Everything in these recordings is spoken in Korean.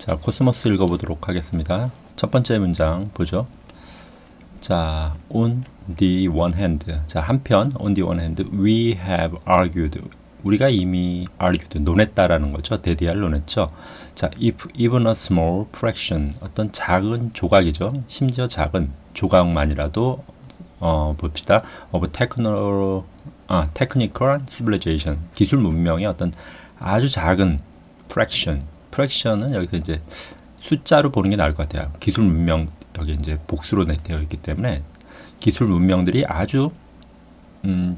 자, 코스모스 읽어보도록 하겠습니다. 첫 번째 문장 보죠. 자, on the one hand. 자, 한편, on the one hand, we have argued. 우리가 이미 argued, 논했다라는 거죠. 대디할 논했죠. 자, if even a small fraction, 어떤 작은 조각이죠. 심지어 작은 조각만이라도 봅시다. of technical civilization, 기술 문명의 어떤 아주 작은 fraction은 여기서 이제 숫자로 보는 게 나을 것 같아요. 기술 문명, 여기 이제 복수로 되어 있기 때문에 기술 문명들이 아주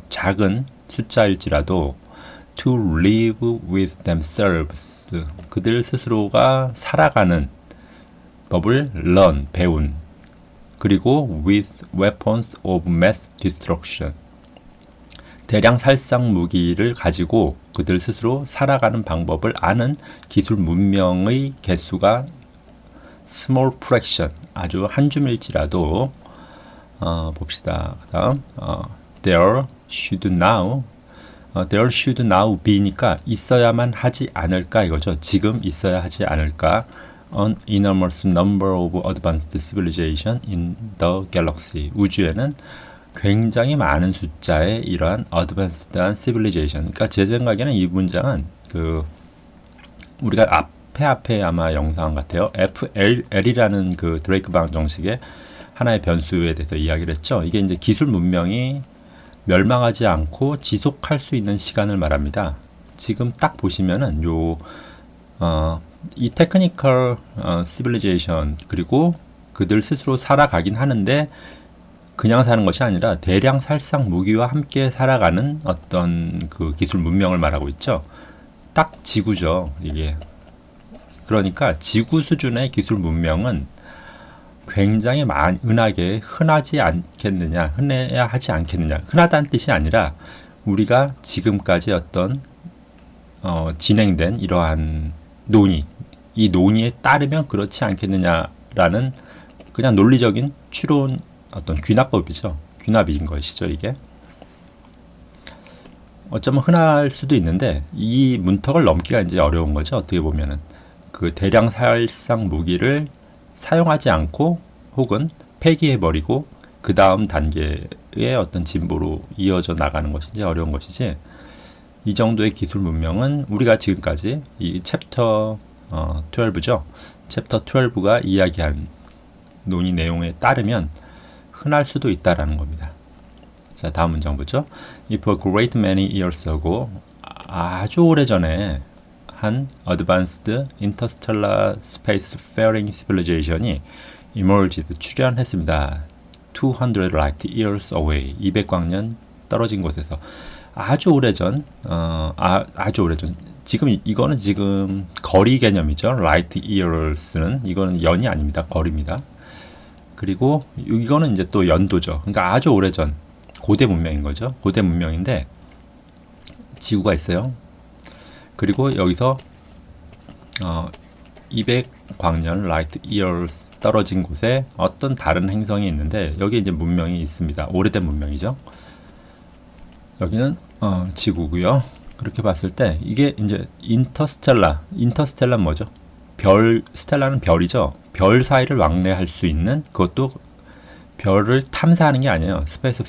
작은 숫자일지라도 to live with themselves, 그들 스스로가 살아가는 법을 learn, 배운, 그리고 with weapons of mass destruction, 대량 살상 무기를 가지고 그들 스스로 살아가는 방법을 아는 기술 문명의 개수가 small fraction, 아주 한 줌일지라도 봅시다. 그다음 there should now be니까 있어야만 하지 않을까 이거죠. 지금 있어야 하지 않을까. An enormous number of advanced civilization in the galaxy. 우주에는 굉장히 많은 숫자의 이러한 advanced한 civilization. 그러니까 제 생각에는 이 문장은 우리가 앞에 아마 영상 같아요. FL이라는 그 드레이크 방정식의 하나의 변수에 대해서 이야기를 했죠. 이게 이제 기술 문명이 멸망하지 않고 지속할 수 있는 시간을 말합니다. 지금 딱 보시면은 이 테크니컬 시빌리제이션, 그리고 그들 스스로 살아가긴 하는데 그냥 사는 것이 아니라 대량 살상 무기와 함께 살아가는 어떤 그 기술 문명을 말하고 있죠. 딱 지구죠, 이게. 그러니까 지구 수준의 기술 문명은 굉장히 은하게 흔하지 않겠느냐, 흔해야 하지 않겠느냐. 흔하다는 뜻이 아니라 우리가 지금까지 어떤 진행된 이러한 논의, 이 논의에 따르면 그렇지 않겠느냐라는 그냥 논리적인 추론, 어떤 귀납법이죠. 귀납인 것이죠, 이게. 어쩌면 흔할 수도 있는데 이 문턱을 넘기가 이제 어려운 거죠. 어떻게 보면은 그 대량 살상 무기를 사용하지 않고 혹은 폐기해버리고 그 다음 단계의 어떤 진보로 이어져 나가는 것이 이제 어려운 것이지, 이 정도의 기술 문명은 우리가 지금까지 이 챕터 12죠. 챕터 12가 이야기한 논의 내용에 따르면 흔할 수도 있다라는 겁니다. 자, 다음 문장 보죠. If a great many years ago, 아주 오래전에 한 advanced interstellar spacefaring civilization이 emerged, 출현했습니다. 200 light years away, 200광년 떨어진 곳에서. 아주 오래전, 아주 오래전. 이거는 지금 거리 개념이죠. light years는 이거는 연이 아닙니다. 거리입니다. 그리고 이거는 이제 또 연도죠. 그러니까 아주 오래전 고대 문명인 거죠. 고대 문명인데 지구가 있어요. 그리고 여기서 200광년 light years 떨어진 곳에 어떤 다른 행성이 있는데 여기 이제 문명이 있습니다. 오래된 문명이죠. 여기는 지구고요. 그렇게 봤을 때 이게 이제 인터스텔라는 뭐죠? 스텔라는 별이죠. 별 사이를 왕래할 수 있는, 그것도 별을 탐사하는 게 아니에요. 스페이스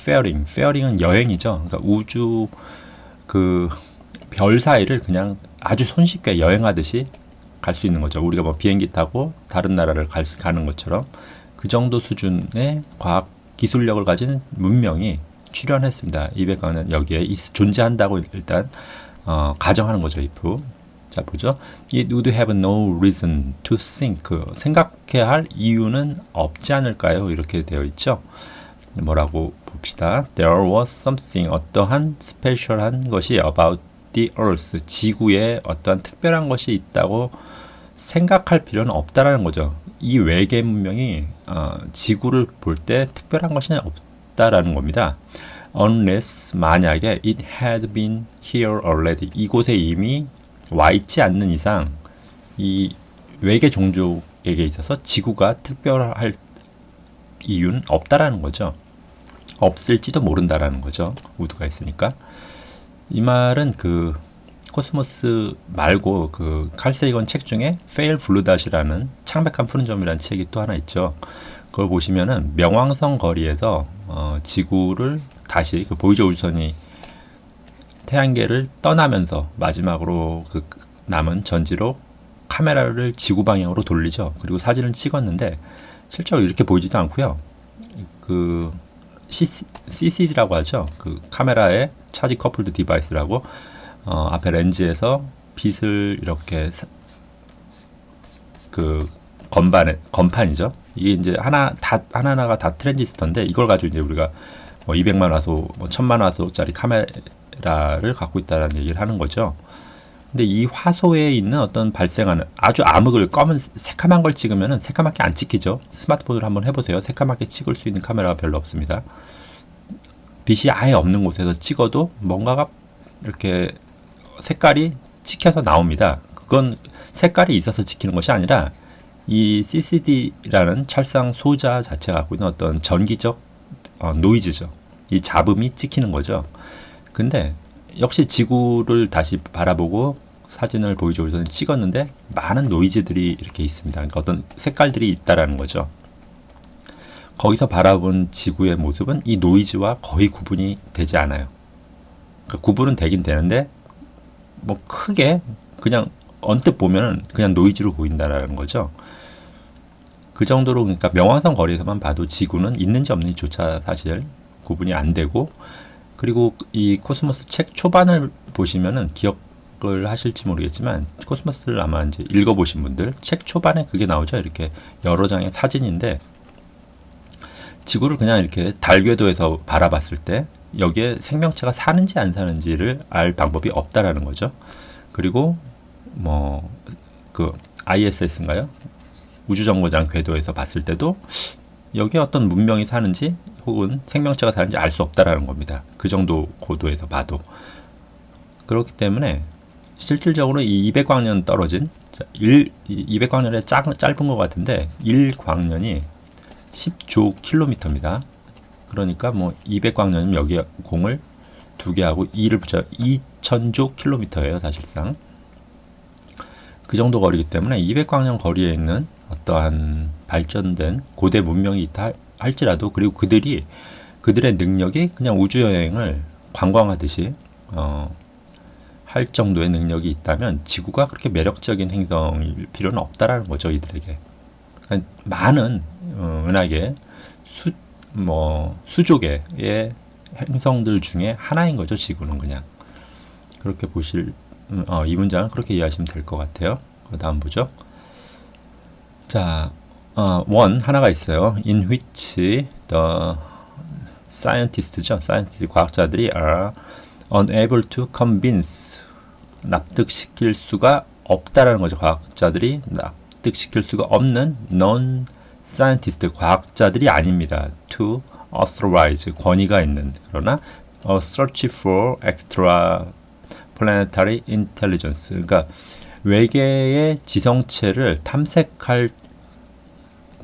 페어링은 여행이죠. 그러니까 우주 별 사이를 그냥 아주 손쉽게 여행하듯이 갈 수 있는 거죠. 우리가 뭐 비행기 타고 다른 나라를 가는 것처럼 그 정도 수준의 과학 기술력을 가진 문명이 출현했습니다. 200광년 여기에 존재한다고 일단 가정하는 거죠. if. 자, 보죠. It would have no reason to think. 생각해야 할 이유는 없지 않을까요? 이렇게 되어 있죠. 뭐라고 봅시다. There was something, 어떠한 스페셜한 것이 about the earth, 지구에 어떠한 특별한 것이 있다고 생각할 필요는 없다라는 거죠. 이 외계 문명이 지구를 볼 때 특별한 것이 없다라는 겁니다. Unless, 만약에 it had been here already, 이곳에 이미 와 있지 않는 이상 이 외계 종족에게 있어서 지구가 특별할 이유는 없다라는 거죠. 없을지도 모른다라는 거죠. 우드가 있으니까. 이 말은 코스모스 말고 그 칼 세이건 책 중에 페일 블루닷이라는 창백한 푸른 점이라는 책이 또 하나 있죠. 그걸 보시면은 명왕성 거리에서 지구를 다시 그 보이저 우주선이 태양계를 떠나면서 마지막으로 그 남은 전지로 카메라를 지구 방향으로 돌리죠. 그리고 사진을 찍었는데 실제로 이렇게 보이지도 않고요. 그 CCD라고 하죠. 그 카메라의 차지 커플드 디바이스라고 앞에 렌즈에서 빛을 이렇게 그 건판이죠. 이게 이제 하나하나가 다 트랜지스터인데 이걸 가지고 이제 우리가 뭐 200만 화소, 뭐 1000만 화소짜리 카메라를 갖고 있다는 얘기를 하는 거죠. 근데 이 화소에 있는 어떤 발생하는 아주 암흑을 검은 새카만 걸 찍으면은 새카맣게 안 찍히죠. 스마트폰으로 한번 해보세요. 새카맣게 찍을 수 있는 카메라가 별로 없습니다. 빛이 아예 없는 곳에서 찍어도 뭔가가 이렇게 색깔이 찍혀서 나옵니다. 그건 색깔이 있어서 찍히는 것이 아니라 이 CCD라는 찰상 소자 자체가 갖고 있는 어떤 전기적 노이즈죠. 이 잡음이 찍히는 거죠. 근데 역시 지구를 다시 바라보고 사진을 보여주고서 찍었는데 많은 노이즈들이 이렇게 있습니다. 그러니까 어떤 색깔들이 있다라는 거죠. 거기서 바라본 지구의 모습은 이 노이즈와 거의 구분이 되지 않아요. 그러니까 구분은 되긴 되는데 뭐 크게 그냥 언뜻 보면은 그냥 노이즈로 보인다라는 거죠. 그 정도로 그러니까 명왕성 거리에서만 봐도 지구는 있는지 없는지조차 사실 구분이 안 되고, 그리고 이 코스모스 책 초반을 보시면은 기억을 하실지 모르겠지만 코스모스를 아마 이제 읽어보신 분들 책 초반에 그게 나오죠. 이렇게 여러 장의 사진인데 지구를 그냥 이렇게 달 궤도에서 바라봤을 때 여기에 생명체가 사는지 안 사는지를 알 방법이 없다라는 거죠. 그리고 뭐 그 ISS인가요? 우주정거장 궤도에서 봤을 때도 여기에 어떤 문명이 사는지 혹은 생명체가 사는지 알 수 없다라는 겁니다. 그 정도 고도에서 봐도. 그렇기 때문에 실질적으로 이 200광년 떨어진 200광년에 짧은 것 같은데 1광년이 10조 킬로미터입니다. 그러니까 뭐 200광년이면 여기에 공을 2개 하고 2를 붙여 2000조 킬로미터예요, 사실상. 그 정도 거리이기 때문에 200광년 거리에 있는 어떠한 발전된 고대 문명이 있다 할지라도, 그리고 그들의 능력이 그냥 우주여행을 관광하듯이 할 정도의 능력이 있다면 지구가 그렇게 매력적인 행성일 필요는 없다라는 거죠, 이들에게. 그러니까 많은 은하계 수조개의 행성들 중에 하나인 거죠, 지구는. 그냥 그렇게 보실 이 문장은 그렇게 이해하시면 될 것 같아요. 그 다음 보죠. 자, 원 하나가 있어요. In which the scientists죠. scientist 과학자들이 are unable to convince 납득시킬 수가 없다라는 거죠. 과학자들이 납득시킬 수가 없는 non-scientist 과학자들이 아닙니다. To authorize 권위가 있는, 그러나 a search for extra planetary intelligence, 그러니까 외계의 지성체를 탐색할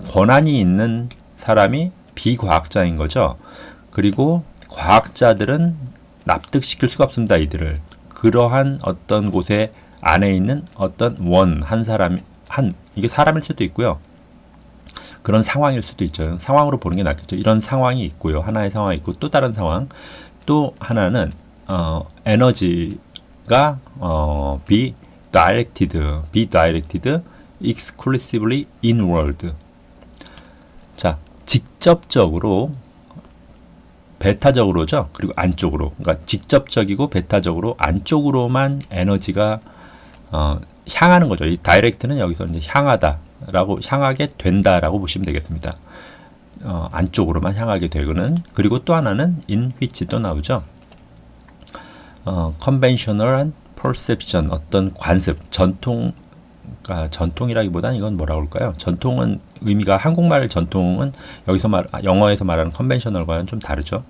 권한이 있는 사람이 비과학자인 거죠. 그리고 과학자들은 납득시킬 수가 없습니다. 이들을 그러한 어떤 곳에 안에 있는 어떤 한 사람, 이게 사람일 수도 있고요. 그런 상황일 수도 있죠. 상황으로 보는 게 낫겠죠. 이런 상황이 있고요. 하나의 상황이 있고 또 다른 상황. 또 하나는 에너지가 be directed exclusively inward. 자, 직접적으로 베타적으로죠. 그리고 안쪽으로. 그러니까 직접적이고 베타적으로 안쪽으로만 에너지가 향하는 거죠. 이 다이렉트는 여기서 이제 향하게 된다라고 보시면 되겠습니다. 안쪽으로만 향하게 되고는, 그리고 또 하나는 in which 또 나오죠. conventional perception, 어떤 관습, 전통이라기보다는 이건 뭐라고 할까요? 전통은 의미가, 한국말 전통은 여기서 영어에서 말하는 컨벤셔널과는 좀 다르죠.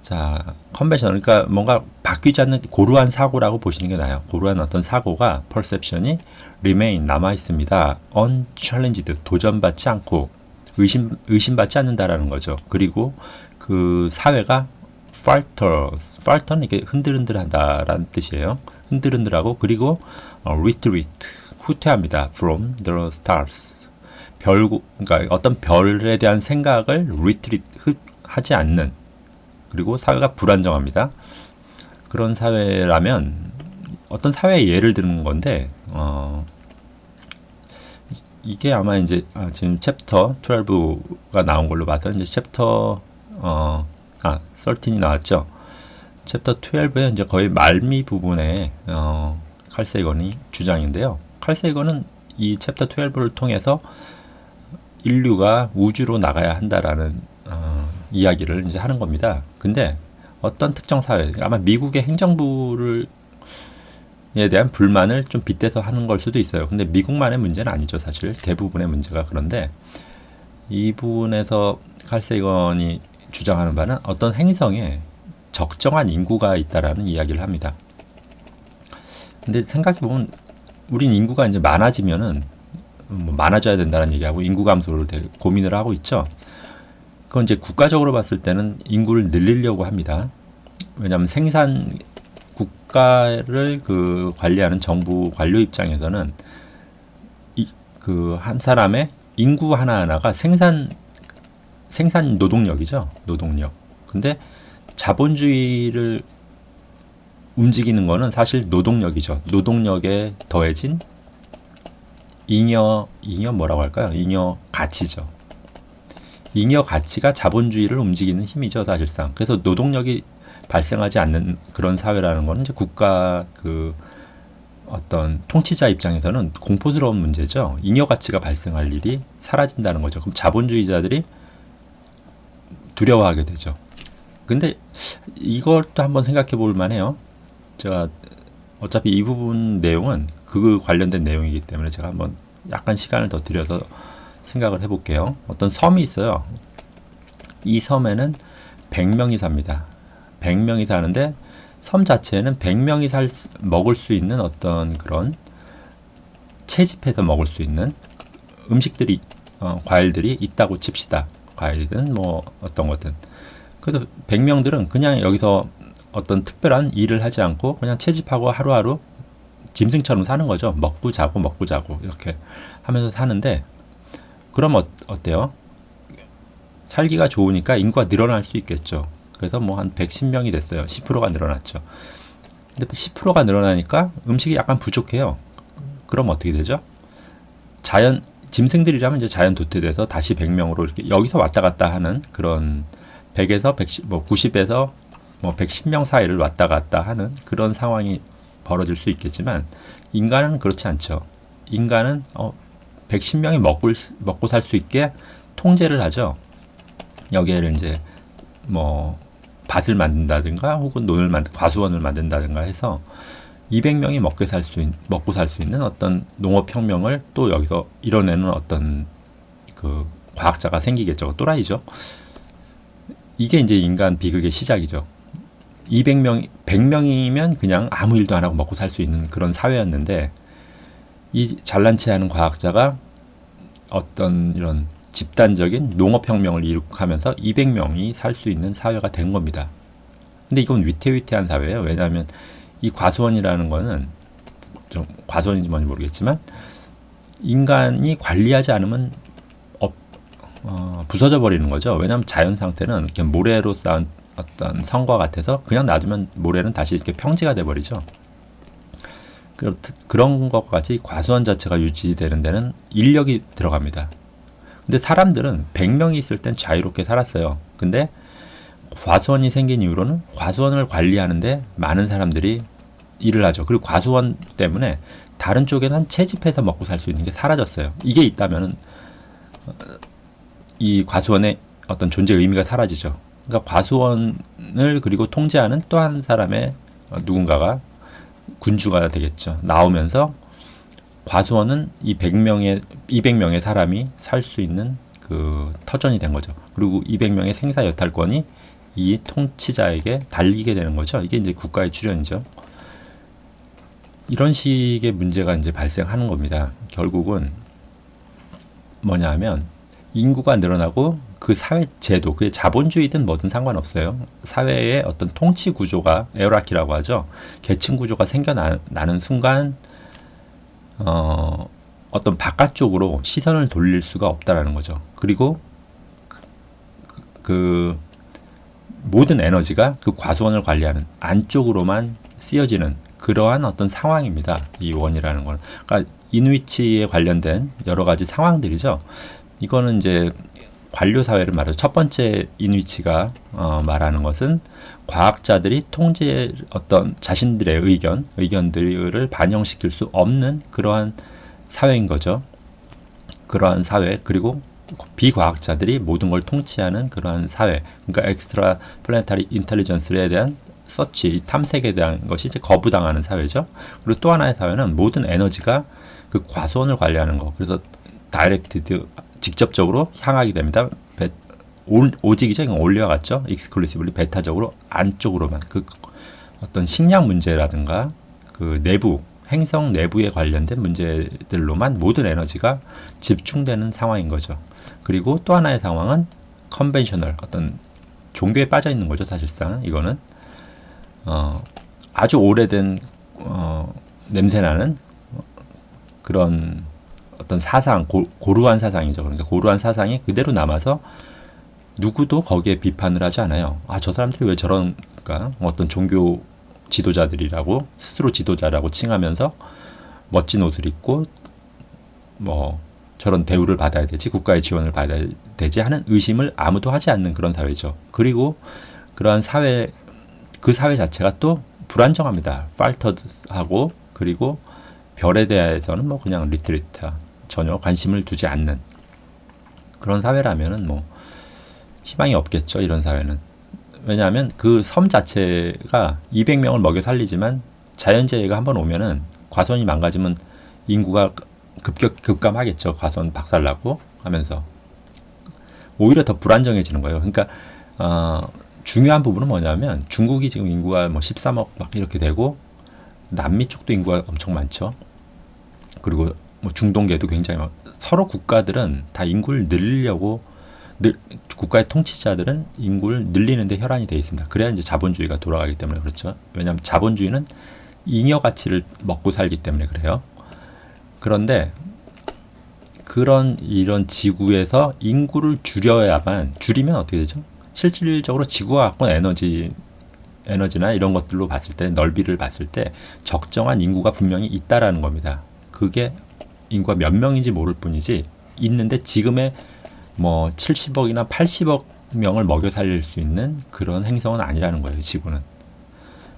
자, 컨벤셔널, 그러니까 뭔가 바뀌지 않는 고루한 사고라고 보시는 게 나아요. 고루한 어떤 사고가, perception이 remain, 남아 있습니다. unchallenged, 도전받지 않고 의심받지 않는다라는 거죠. 그리고 그 사회가 falters, falter는 이게 흔들흔들하다라는 뜻이에요. 흔들흔들하고 그리고 retreat 후퇴합니다. from the stars 그러니까 어떤 별에 대한 생각을 retreat 하지 않는 그리고 사회가 불안정합니다. 그런 사회라면 어떤 사회의 예를 드는 건데 이게 아마 이제 지금 챕터 12가 나온 걸로 봐서 이제 챕터 13이 나왔죠. 챕터 12의 이제 거의 말미 부분에 칼 세이건이 주장인데요. 칼 세이건은 이 챕터 12를 통해서 인류가 우주로 나가야 한다라는 이야기를 이제 하는 겁니다. 근데 어떤 특정 사회, 아마 미국의 행정부를 에 대한 불만을 좀 빗대서 하는 걸 수도 있어요. 근데 미국만의 문제는 아니죠. 사실 대부분의 문제가. 그런데 이 부분에서 칼 세이건이 주장하는 바는 어떤 행성에 적정한 인구가 있다라는 이야기를 합니다. 근데 생각해보면 우린 인구가 이제 많아지면은 많아져야 된다는 얘기하고 인구 감소를 되게 고민을 하고 있죠. 그건 이제 국가적으로 봤을 때는 인구를 늘리려고 합니다. 왜냐하면 국가를 관리하는 정부 관료 입장에서는 한 사람의 인구 하나하나가 생산 노동력이죠. 노동력. 근데 자본주의를 움직이는 거는 사실 노동력이죠. 노동력에 더해진 잉여 뭐라고 할까요? 잉여 가치죠. 잉여 가치가 자본주의를 움직이는 힘이죠, 사실상. 그래서 노동력이 발생하지 않는 그런 사회라는 거는 이제 국가 어떤 통치자 입장에서는 공포스러운 문제죠. 잉여 가치가 발생할 일이 사라진다는 거죠. 그럼 자본주의자들이 두려워하게 되죠. 근데 이것도 한번 생각해 볼 만해요. 제가 어차피 이 부분 내용은 그 관련된 내용이기 때문에 제가 한번 약간 시간을 더 들여서 생각을 해볼게요. 어떤 섬이 있어요. 이 섬에는 100명이 삽니다. 100명이 사는데 섬 자체에는 100명이 먹을 수 있는 어떤 그런 채집해서 먹을 수 있는 음식들이 과일들이 있다고 칩시다. 과일이든 뭐 어떤 거든. 그래서 100명들은 그냥 여기서 어떤 특별한 일을 하지 않고 그냥 채집하고 하루하루 짐승처럼 사는 거죠. 먹고 자고 이렇게 하면서 사는데 그럼 어때요? 살기가 좋으니까 인구가 늘어날 수 있겠죠. 그래서 뭐 한 110명이 됐어요. 10%가 늘어났죠. 근데 10%가 늘어나니까 음식이 약간 부족해요. 그럼 어떻게 되죠? 짐승들이라면 이제 자연 도태돼서 다시 100명으로 이렇게 여기서 왔다 갔다 하는 그런 100에서 110, 90에서 110명 사이를 왔다 갔다 하는 그런 상황이 벌어질 수 있겠지만 인간은 그렇지 않죠. 인간은 110명이 먹고 살 수 있게 통제를 하죠. 여기에를 이제 밭을 만든다든가 혹은 과수원을 만든다든가 해서 200명이 먹고 살 수 있는 어떤 농업혁명을 또 여기서 이뤄내는 어떤 과학자가 생기겠죠. 또라이죠. 이게 이제 인간 비극의 시작이죠. 100명이면 그냥 아무 일도 안 하고 먹고 살 수 있는 그런 사회였는데 이 잘난 체하는 과학자가 어떤 이런 집단적인 농업혁명을 이룩하면서 200명이 살 수 있는 사회가 된 겁니다. 근데 이건 위태위태한 사회예요. 왜냐하면 이 과수원이라는 거는 좀 과수원인지 뭔지 모르겠지만 인간이 관리하지 않으면 부서져 버리는 거죠. 왜냐하면 자연 상태는 이렇게 모래로 쌓은 어떤 성과 같아서 그냥 놔두면 모래는 다시 이렇게 평지가 돼 버리죠. 그런 것과 같이 과수원 자체가 유지되는 데는 인력이 들어갑니다. 근데 사람들은 100명이 있을 땐 자유롭게 살았어요. 근데 과수원이 생긴 이후로는 과수원을 관리하는데 많은 사람들이 일을 하죠. 그리고 과수원 때문에 다른 쪽에는 채집해서 먹고 살 수 있는 게 사라졌어요. 이게 있다면은 이 과수원의 어떤 존재 의미가 사라지죠. 그러니까 과수원을 그리고 통제하는 또 한 사람의 누군가가 군주가 되겠죠. 나오면서 과수원은 이 200명의 사람이 살 수 있는 터전이 된 거죠. 그리고 200명의 생사 여탈권이 이 통치자에게 달리게 되는 거죠. 이게 이제 국가의 출현이죠. 이런 식의 문제가 이제 발생하는 겁니다. 결국은 뭐냐 하면 인구가 늘어나고 그 사회 제도, 그게 자본주의든 뭐든 상관없어요. 사회의 어떤 통치 구조가 에어라키라고 하죠. 계층 구조가 생겨나는 순간 어떤 바깥쪽으로 시선을 돌릴 수가 없다라는 거죠. 그리고 그 모든 에너지가 그 과수원을 관리하는 안쪽으로만 쓰여지는 그러한 어떤 상황입니다. 이 원이라는 건. 그러니까 이누이치에 관련된 여러 가지 상황들이죠. 이거는 이제 관료 사회를 말하죠. 첫 번째 이누이치가 말하는 것은 과학자들이 통제 어떤 자신들의 의견들을 반영시킬 수 없는 그러한 사회인 거죠. 그러한 사회, 그리고 비과학자들이 모든 걸 통치하는 그러한 사회. 그러니까 엑스트라 플래네타리 인텔리전스에 대한 서치, 탐색에 대한 것이 이제 거부당하는 사회죠. 그리고 또 하나의 사회는 모든 에너지가 그 과수원을 관리하는 거. 그래서 다이렉티드 직접적으로 향하게 됩니다. 오직이죠. 올려갔죠. 익스클루시블리 베타적으로 안쪽으로만 그 어떤 식량 문제라든가 그 내부 행성 내부에 관련된 문제들로만 모든 에너지가 집중되는 상황인 거죠. 그리고 또 하나의 상황은 컨벤셔널 어떤 종교에 빠져 있는 거죠. 사실상 이거는 아주 오래된 냄새나는 그런 어떤 사상, 고루한 사상이죠. 그러니까 고루한 사상이 그대로 남아서 누구도 거기에 비판을 하지 않아요. 아, 저 사람들이 왜 저런가? 어떤 종교 지도자들이라고 스스로 지도자라고 칭하면서 멋진 옷을 입고 뭐 저런 대우를 받아야 되지, 국가의 지원을 받아야 되지 하는 의심을 아무도 하지 않는 그런 사회죠. 그리고 그러한 사회, 그 사회 자체가 또 불안정합니다. 팔터드하고, 그리고 별에 대해서는 뭐 그냥 리트리트, 전혀 관심을 두지 않는 그런 사회라면은 뭐 희망이 없겠죠. 이런 사회는. 왜냐하면 그 섬 자체가 200명을 먹여 살리지만 자연재해가 한번 오면은 과수원이 망가지면 인구가 급감하겠죠. 과수원 박살나고 하면서 오히려 더 불안정해지는 거예요. 그러니까 중요한 부분은 뭐냐면 중국이 지금 인구가 뭐 13억 막 이렇게 되고 남미 쪽도 인구가 엄청 많죠. 그리고 뭐 중동계도 굉장히 서로 국가들은 다 인구를 늘리려고 국가의 통치자들은 인구를 늘리는 데 혈안이 되어 있습니다. 그래야 이제 자본주의가 돌아가기 때문에 그렇죠. 왜냐하면 자본주의는 잉여 가치를 먹고 살기 때문에 그래요. 그런데 이런 지구에서 인구를 줄이면 어떻게 되죠? 실질적으로 지구가 갖고 에너지나 이런 것들로 봤을 때, 넓이를 봤을 때 적정한 인구가 분명히 있다라는 겁니다. 그게 인구가 몇 명인지 모를 뿐이지 있는데 지금의 뭐 70억이나 80억 명을 먹여 살릴 수 있는 그런 행성은 아니라는 거예요. 지구는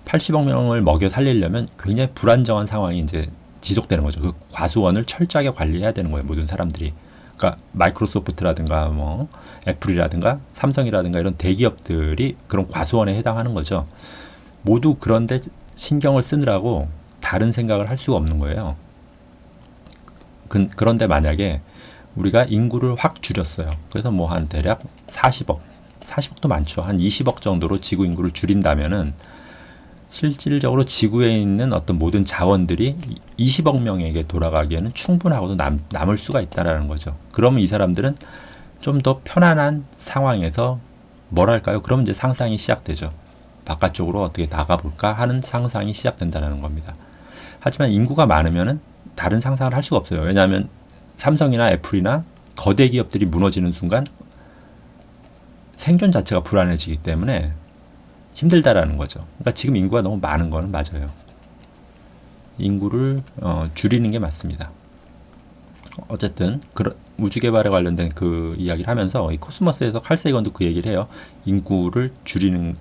80억 명을 먹여 살리려면 굉장히 불안정한 상황이 이제 지속되는 거죠. 그 과수원을 철저하게 관리해야 되는 거예요. 모든 사람들이. 그러니까 마이크로소프트라든가 뭐 애플이라든가 삼성이라든가 이런 대기업들이 그런 과수원에 해당하는 거죠. 모두 그런데 신경을 쓰느라고 다른 생각을 할 수가 없는 거예요. 그런데 만약에 우리가 인구를 확 줄였어요. 그래서 뭐 한 대략 40억도 많죠. 한 20억 정도로 지구 인구를 줄인다면은 실질적으로 지구에 있는 어떤 모든 자원들이 20억 명에게 돌아가기에는 충분하고도 남을 수가 있다라는 거죠. 그러면 이 사람들은 좀 더 편안한 상황에서 뭐랄까요? 그러면 이제 상상이 시작되죠. 바깥쪽으로 어떻게 나가볼까 하는 상상이 시작된다는 겁니다. 하지만 인구가 많으면은 다른 상상을 할 수가 없어요. 왜냐하면 삼성이나 애플이나 거대 기업들이 무너지는 순간 생존 자체가 불안해지기 때문에 힘들다라는 거죠. 그러니까 지금 인구가 너무 많은 거는 맞아요. 인구를 줄이는 게 맞습니다. 어쨌든 우주 개발에 관련된 그 이야기를 하면서 이 코스모스에서 칼 세이건도 그 얘기를 해요. 인구를 줄이는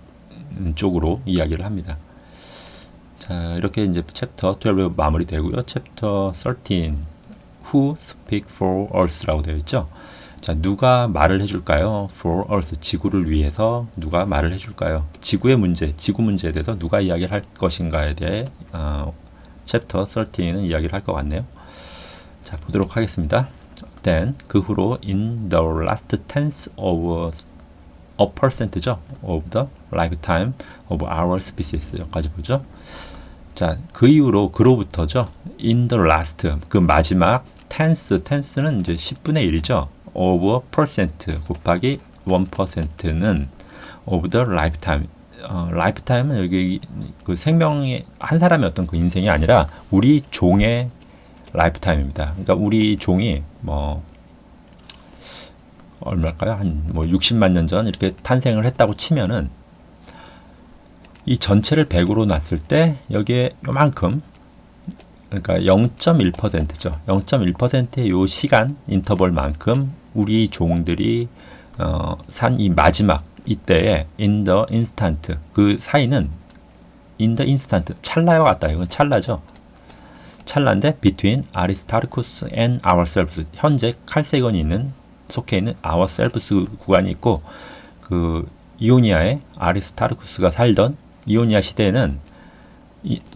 쪽으로 이야기를 합니다. 자, 이렇게 이제 챕터 12 마무리되고요. 챕터 13 Who speak for Earth라고 되어 있죠. 자, 누가 말을 해줄까요? For Earth, 지구를 위해서 누가 말을 해줄까요? 지구의 문제, 지구 문제에 대해서 누가 이야기를 할 것인가에 대해 챕터 13은 이야기를 할 것 같네요. 자, 보도록 하겠습니다. Then, 그 후로 in the last tenth of a percent죠. of the lifetime of our species 여기까지 보죠. 자, 그 이후로 그로부터죠. in the last, 그 마지막 tenth는 이제 10분의 1이죠. of percent 곱하기 1%는 of the lifetime. lifetime은 여기 그 생명의 한 사람의 어떤 그 인생이 아니라 우리 종의 lifetime입니다. 그러니까 우리 종이 뭐 얼마일까요? 한 뭐 60만 년 전 이렇게 탄생을 했다고 치면은 이 전체를 100으로 놨을 때 여기에 요만큼, 그러니까 0.1%죠. 0.1%의 요 시간 인터벌만큼 우리 종들이 산 이 마지막 이때에 in the instant, 그 사이는 in the instant, 찰나와 같다. 이건 찰나죠. 찰나인데 between Aristarchus and ourselves, 현재 칼세건이 있는 속해 있는 ourselves 구간이 있고, 그 이오니아에 아리스타르쿠스가 살던 이오니아 시대에는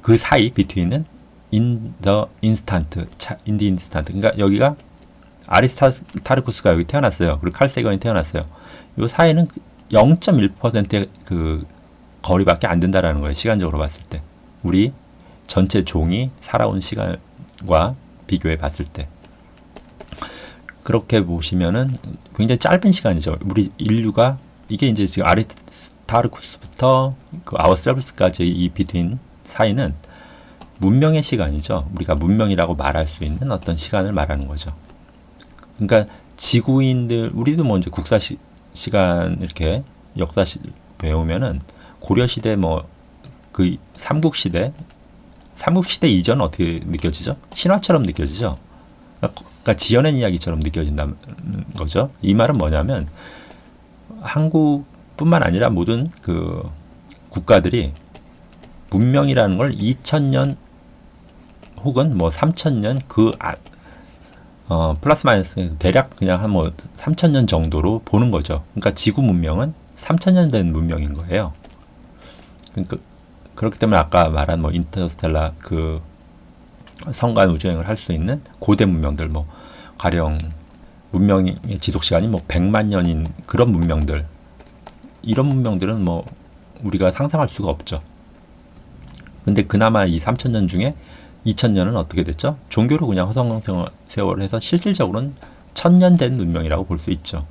그 사이 between은 in the instant, in the instant. 그러니까 여기가 아리스타르쿠스가 여기 태어났어요. 그리고 칼세건이 태어났어요. 이 사이는 0.1%의 그 거리밖에 안 된다라는 거예요. 시간적으로 봤을 때. 우리 전체 종이 살아온 시간과 비교해 봤을 때. 그렇게 보시면은 굉장히 짧은 시간이죠. 우리 인류가 이게 이제 지금 아리스타르쿠스부터 그 아워셀브스까지 이 비트윈 사이는 문명의 시간이죠. 우리가 문명이라고 말할 수 있는 어떤 시간을 말하는 거죠. 그러니까 지구인들, 우리도 뭐 이제 국사 시간 이렇게 역사 배우면은 고려 시대 뭐 그 삼국 시대 이전은 어떻게 느껴지죠? 신화처럼 느껴지죠. 그러니까 지어낸 이야기처럼 느껴진다는 거죠. 이 말은 뭐냐면 한국뿐만 아니라 모든 그 국가들이 문명이라는 걸 2000년 혹은 뭐 3000년 플러스 마이너스 대략 그냥 한 뭐 3000년 정도로 보는 거죠. 그러니까 지구 문명은 3000년 된 문명인 거예요. 그러니까 그렇기 때문에 아까 말한 뭐 인터스텔라 그 성간 우주여행을 할 수 있는 고대 문명들, 뭐 가령 문명의 지속 시간이 뭐 100만 년인 그런 문명들, 이런 문명들은 뭐 우리가 상상할 수가 없죠. 근데 그나마 이 3000년 중에 2000년은 어떻게 됐죠? 종교로 그냥 허송세월을 해서 실질적으로는 1000년 된 문명이라고 볼 수 있죠.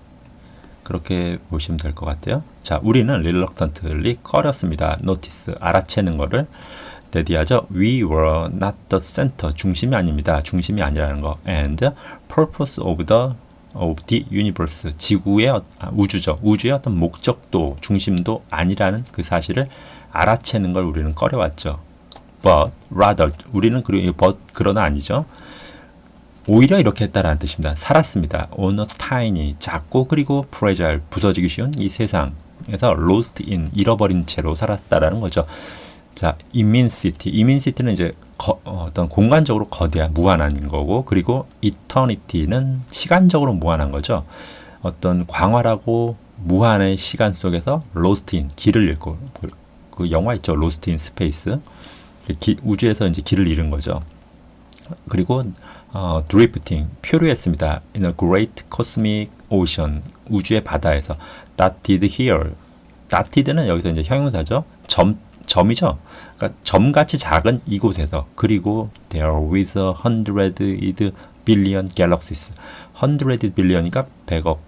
그렇게 보시면 될 것 같아요. 자, 우리는 reluctantly 꺼렸습니다. notice, 알아채는 거를 대디하죠. We were not the center, 중심이 아닙니다. 중심이 아니라는 거. And purpose of the universe, 지구의 우주죠. 우주의 어떤 목적도, 중심도 아니라는 그 사실을 알아채는 걸 우리는 꺼려왔죠. But rather, 우리는 그러나 아니죠. 오히려 이렇게 했다라는 뜻입니다. 살았습니다. On a tiny, 작고 그리고 fragile, 부서지기 쉬운 이 세상에서 lost in, 잃어버린 채로 살았다라는 거죠. 자, immensity는 이제 어떤 공간적으로 거대한, 무한한 거고, 그리고 eternity는 시간적으로 무한한 거죠. 어떤 광활하고 무한의 시간 속에서 lost in, 길을 잃고, 그 영화 있죠, lost in space. 우주에서 이제 길을 잃은 거죠. 그리고 drifting, 표류했습니다. In a great cosmic ocean, 우주의 바다에서. dotted here, dotted는 여기서 이제 형용사죠. 점이죠. 그러니까 점같이 작은 이곳에서. 그리고 there with 100 billion galaxies. 100 billion이니까 100억,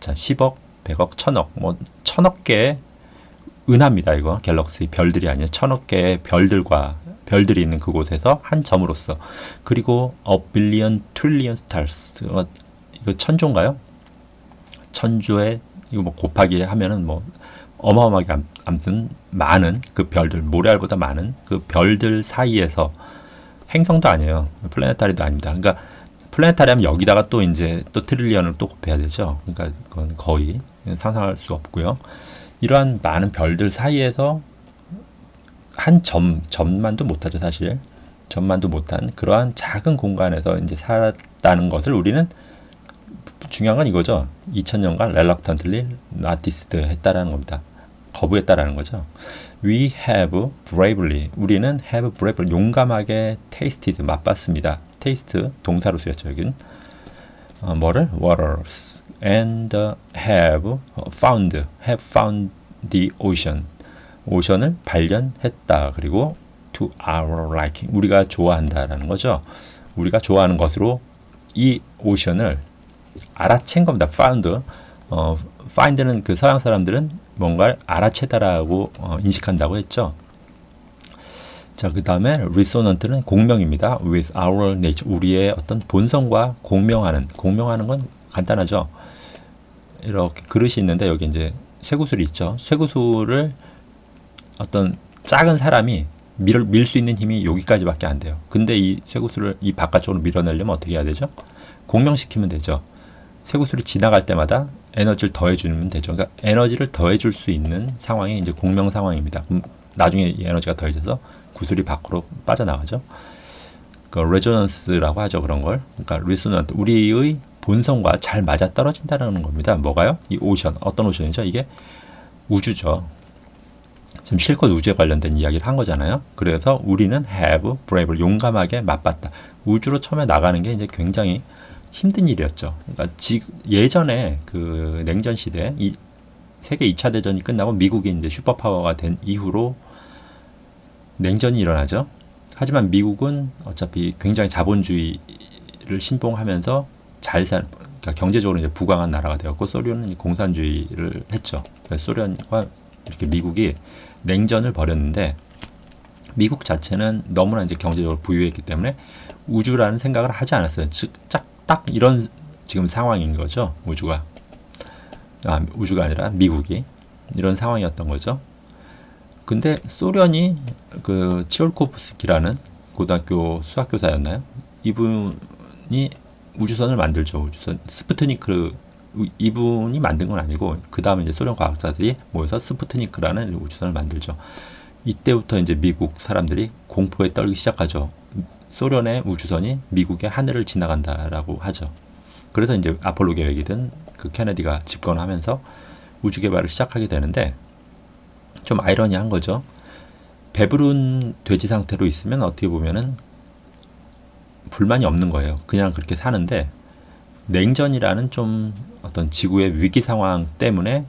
자 10억, 100억, 1000억, 뭐 1000억 개의 은하입니다. 이거 갤럭시, 별들이 아니에요. 1000억 개의 별들이 있는 그곳에서 한 점으로서. 그리고 a billion trillion stars, 이거 천조인가요? 천조에 이거 뭐 곱하기 하면은 뭐 어마어마하게 아무튼 많은 그 별들, 모래알보다 많은 그 별들 사이에서, 행성도 아니에요. 플래네타리도 아닙니다. 그러니까 플래네타리 하면 여기다가 또 이제 또 트릴리언을 또 곱해야 되죠. 그러니까 그건 거의 상상할 수 없고요. 이러한 많은 별들 사이에서 한 점만도 못하죠, 사실. 점만도 못한 그러한 작은 공간에서 이제 살았다는 것을 우리는, 중요한 건 이거죠. 2000년간 reluctantly noticed 했다라는 겁니다. 거부했다라는 거죠. We have bravely, 우리는 have bravely, 용감하게 tasted, 맛봤습니다. taste, 동사로 쓰였죠, 여긴. 뭐를? waters, and have found the ocean, 오션을 발견했다. 그리고 to our liking, 우리가 좋아한다라는 거죠. 우리가 좋아하는 것으로 이 오션을 알아챈 겁니다. found, find는 그 서양 사람들은 뭔가를 알아채다라고 인식한다고 했죠. 자, 그 다음에 resonant는 공명입니다. with our nature, 우리의 어떤 본성과 공명하는 건 간단하죠. 이렇게 그릇이 있는데 여기 이제 쇠구슬이 있죠. 쇠구슬을 어떤 작은 사람이 밀 수 있는 힘이 여기까지밖에 안 돼요. 근데 이 쇠구슬을 이 바깥쪽으로 밀어내려면 어떻게 해야 되죠? 공명시키면 되죠. 쇠구슬이 지나갈 때마다 에너지를 더해주면 되죠. 그러니까 에너지를 더해줄 수 있는 상황이 이제 공명 상황입니다. 그럼 나중에 이 에너지가 더해져서 구슬이 밖으로 빠져나가죠. 그 레조넌스라고 하죠. 그런 걸. 그러니까 리소넌트, 우리의 본성과 잘 맞아 떨어진다는 겁니다. 뭐가요? 이 오션, 어떤 오션이죠? 이게 우주죠. 지금 실컷 우주에 관련된 이야기를 한 거잖아요. 그래서 우리는 have, brave, 용감하게 맞봤다. 우주로 처음에 나가는 게 이제 굉장히 힘든 일이었죠. 그러니까 예전에 그 냉전 시대, 세계 2차 대전이 끝나고 미국이 이제 슈퍼파워가 된 이후로 냉전이 일어나죠. 하지만 미국은 어차피 굉장히 자본주의를 신봉하면서 그러니까 경제적으로 이제 부강한 나라가 되었고, 소련은 공산주의를 했죠. 그래서 소련과 이렇게 미국이 냉전을 벌였는데, 미국 자체는 너무나 이제 경제적으로 부유했기 때문에 우주라는 생각을 하지 않았어요. 즉, 딱 이런 지금 상황인 거죠. 우주가 아니라 미국이 이런 상황이었던 거죠. 근데 소련이 그 치올코프스키라는 고등학교 수학교사였나요? 이분이 우주선을 만들죠. 우주선 스푸트니크, 이분이 만든 건 아니고 그 다음에 이제 소련 과학자들이 모여서 스푸트니크라는 우주선을 만들죠. 이때부터 이제 미국 사람들이 공포에 떨기 시작하죠. 소련의 우주선이 미국의 하늘을 지나간다라고 하죠. 그래서 이제 아폴로 계획이든 그 케네디가 집권하면서 우주 개발을 시작하게 되는데, 좀 아이러니한 거죠. 배부른 돼지 상태로 있으면 어떻게 보면은 불만이 없는 거예요. 그냥 그렇게 사는데, 냉전이라는 좀 어떤 지구의 위기 상황 때문에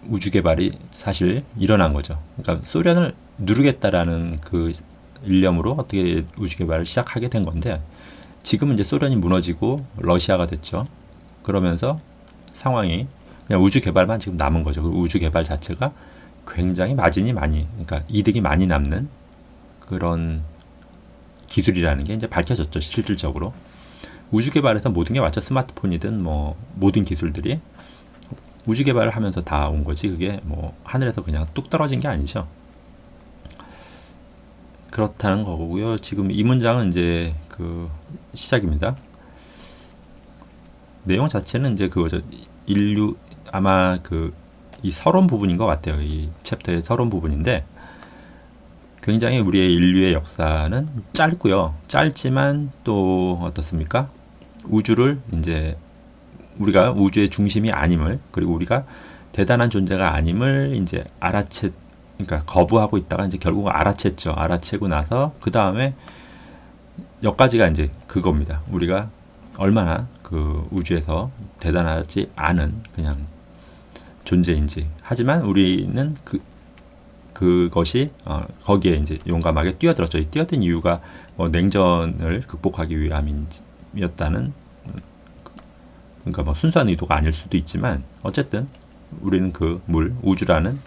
우주 개발이 사실 일어난 거죠. 그러니까 소련을 누르겠다라는 그 일념으로 어떻게 우주 개발을 시작하게 된 건데, 지금은 이제 소련이 무너지고 러시아가 됐죠. 그러면서 상황이 그냥 우주 개발만 지금 남은 거죠. 그 우주 개발 자체가 굉장히 마진이 그러니까 이득이 많이 남는 그런 기술이라는 게 이제 밝혀졌죠. 실질적으로 우주 개발에서 모든 게 왔죠. 스마트폰이든 뭐 모든 기술들이 우주 개발을 하면서 다 온 거지. 그게 뭐 하늘에서 그냥 뚝 떨어진 게 아니죠. 그렇다는 거고요. 지금 이 문장은 이제 그 시작입니다. 내용 자체는 이제 그거죠. 인류, 아마 그 이 서론 부분인 것 같아요. 이 챕터의 서론 부분인데, 굉장히 우리의 인류의 역사는 짧고요. 짧지만 또 어떻습니까? 우주를 이제 우리가 우주의 중심이 아님을, 그리고 우리가 대단한 존재가 아님을 이제 그러니까 거부하고 있다가 이제 결국 알아챘죠. 알아채고 나서 그 다음에 여기까지가 이제 그겁니다. 우리가 얼마나 그 우주에서 대단하지 않은 그냥 존재인지. 하지만 우리는 그것이 거기에 이제 용감하게 뛰어들었죠. 뛰어든 이유가 뭐 냉전을 극복하기 위함이었다는, 그러니까 뭐 순수한 의도가 아닐 수도 있지만 어쨌든 우리는 그 우주라는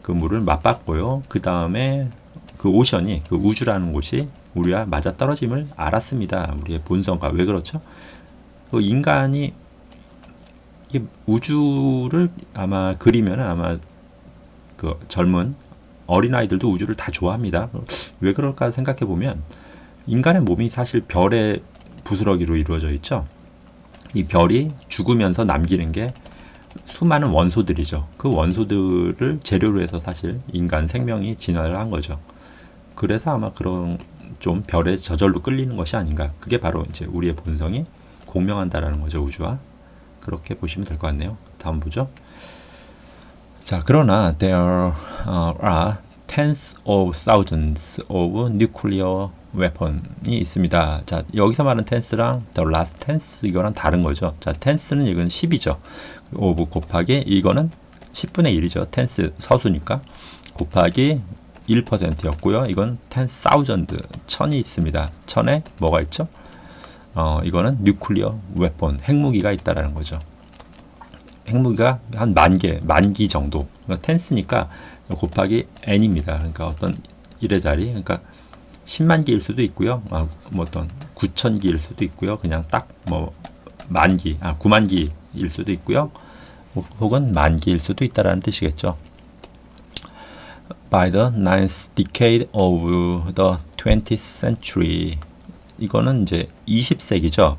그 물을 맛봤고요. 그 다음에 그 오션이, 그 우주라는 곳이 우리와 맞아떨어짐을 알았습니다. 우리의 본성과. 왜 그렇죠? 그 인간이 이게 우주를 아마 그리면 아마 그 젊은 어린아이들도 우주를 다 좋아합니다. 왜 그럴까 생각해 보면, 인간의 몸이 사실 별의 부스러기로 이루어져 있죠. 이 별이 죽으면서 남기는 게 수많은 원소들이죠. 그 원소들을 재료로 해서 사실 인간 생명이 진화를 한 거죠. 그래서 아마 그런 좀 별의 저절로 끌리는 것이 아닌가. 그게 바로 이제 우리의 본성이 공명한다라는 거죠. 우주와. 그렇게 보시면 될 것 같네요. 다음 보죠. 자, 그러나 there are tens of thousands of nuclear weapon이 있습니다. 자, 여기서 말하는 tense랑 the last tense 이거랑 다른 거죠. 자, tense는 이건 10이죠. of 곱하기 이거는 10분의 1이죠. tense 서수니까 곱하기 1%였고요. 이건 10,000, 1000이 있습니다. 1000에 뭐가 있죠? 이거는 nuclear weapon, 핵무기가 있다라는 거죠. 핵무기가 한 10,000개, 10,000기 정도. 그러니까 텐스니까 곱하기 n입니다. 그러니까 어떤 1의 자리, 그러니까 10만 기일 수도 있고요. 뭐 어떤 9천 기일 수도 있고요. 그냥 딱 뭐 10,000기, 9만 기일 수도 있고요. 혹은 10,000기일 수도 있다라는 뜻이겠죠. By the ninth decade of the 20th century. 이거는 이제 20세기죠.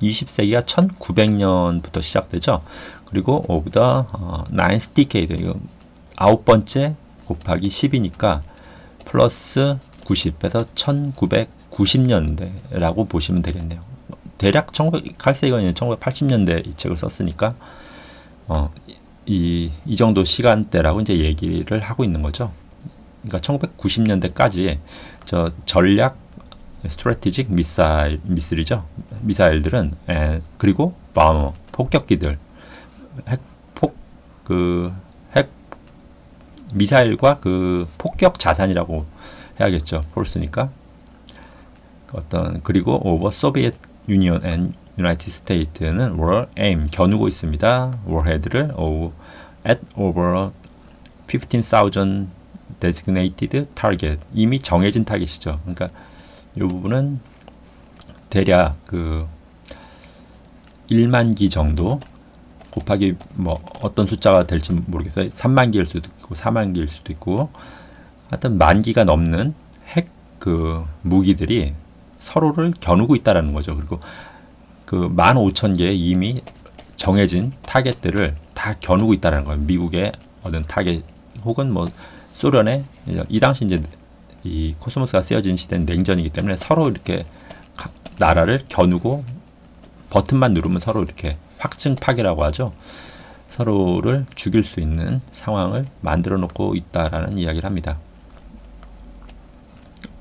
20세기가 1900년부터 시작되죠. 그리고 of the ninth decade. 이거 9번째 곱하기 10이니까 플러스 90에서 1990년대라고 보시면 되겠네요. 대략 칼세이건이 1980년대 이 책을 썼으니까 이 정도 시간대라고 이제 얘기를 하고 있는 거죠. 그러니까 1990년대까지 저 전략 스트래티직 미사일이죠. 미사일들은 그리고 바머 폭격기들 핵 미사일과 그 폭격 자산이라고 해야겠죠. 폴스니까 그리고 over Soviet Union and United States는 were aim 겨누고 있습니다. warhead를 at over 15,000 designated target 이미 정해진 타겟이죠. 그러니까 이 부분은 대략 그 1만 기 정도 곱하기 뭐 어떤 숫자가 될지 모르겠어요. 3만 기일 수도 있고 4만 기일 수도 있고 하여튼 10,000기가 넘는 핵 그 무기들이 서로를 겨누고 있다라는 거죠. 그리고 그 15,000개의 이미 정해진 타겟들을 다 겨누고 있다라는 거예요. 미국의 어떤 타겟 혹은 뭐 소련의 이 당시 이제 이 코스모스가 쓰여진 시대는 냉전이기 때문에 서로 이렇게 나라를 겨누고 버튼만 누르면 서로 이렇게 확증 파괴라고 하죠. 서로를 죽일 수 있는 상황을 만들어 놓고 있다라는 이야기를 합니다.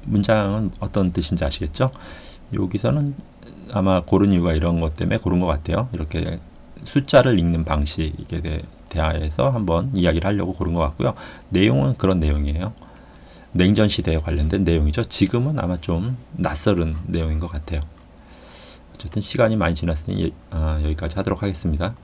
문장은 어떤 뜻인지 아시겠죠? 여기서는 아마 고른 이유가 이런 것 때문에 고른 것 같아요. 이렇게 숫자를 읽는 방식에 대해서 한번 이야기를 하려고 고른 것 같고요. 내용은 그런 내용이에요. 냉전 시대에 관련된 내용이죠. 지금은 아마 좀 낯설은 내용인 것 같아요. 어쨌든 시간이 많이 지났으니 여기까지 하도록 하겠습니다.